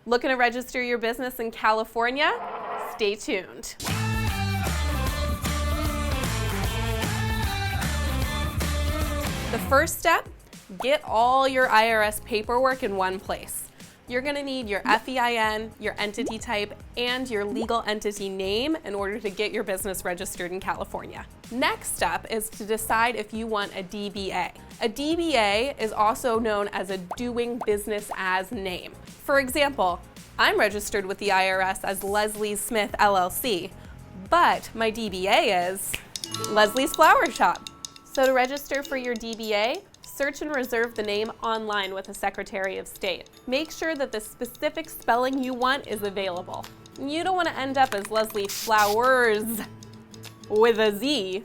Looking to register your business in California? Stay tuned. The first step, get all your IRS paperwork in one place. You're going to need your FEIN, your entity type, and your legal entity name in order to get your business registered in California. Next step is to decide if you want a DBA. A DBA is also known as a doing business as name. For example, I'm registered with the IRS as Leslie Smith LLC, but my DBA is Leslie's Flower Shop. So to register for your DBA, search and reserve the name online with the Secretary of State. Make sure that the specific spelling you want is available. You don't want to end up as Leslie Flowers with a Z.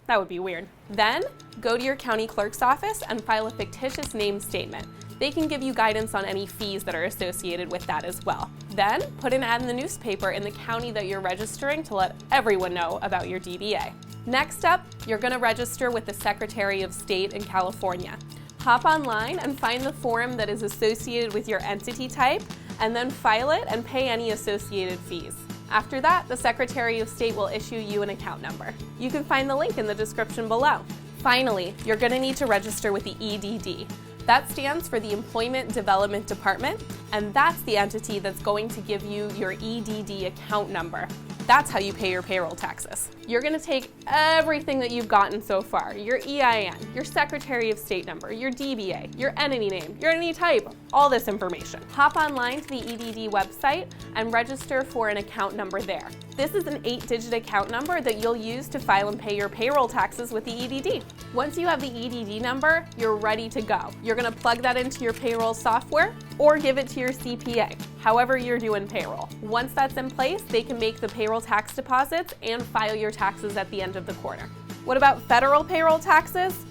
That would be weird. Then, go to your county clerk's office and file a fictitious name statement. They can give you guidance on any fees that are associated with that as well. Then, put an ad in the newspaper in the county that you're registering to let everyone know about your DBA. Next up, you're going to register with the Secretary of State in California. Hop online and find the form that is associated with your entity type, and then file it and pay any associated fees. After that, the Secretary of State will issue you an account number. You can find the link in the description below. Finally, you're going to need to register with the EDD. That stands for the Employment Development Department, and that's the entity that's going to give you your EDD account number. That's how you pay your payroll taxes. You're going to take everything that you've gotten so far, your EIN, your Secretary of State number, your DBA, your entity name, your entity type, all this information. Hop online to the EDD website and register for an account number there. This is an 8-digit account number that you'll use to file and pay your payroll taxes with the EDD. Once you have the EDD number, you're ready to go. You're going to plug that into your payroll software or give it to your CPA, however you're doing payroll. Once that's in place, they can make the payroll tax deposits and file your taxes at the end of the quarter. What about federal payroll taxes?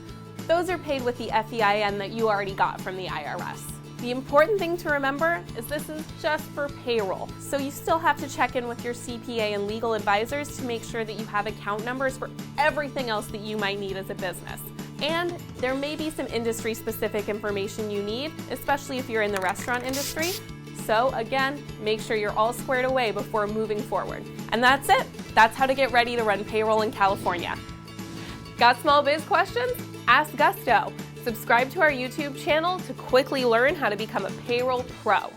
Those are paid with the FEIN that you already got from the IRS. The important thing to remember is this is just for payroll, so you still have to check in with your CPA and legal advisors to make sure that you have account numbers for everything else that you might need as a business. And there may be some industry-specific information you need, especially if you're in the restaurant industry. So again, make sure you're all squared away before moving forward. And that's it. That's how to get ready to run payroll in California. Got small biz questions? Ask Gusto. Subscribe to our YouTube channel to quickly learn how to become a payroll pro.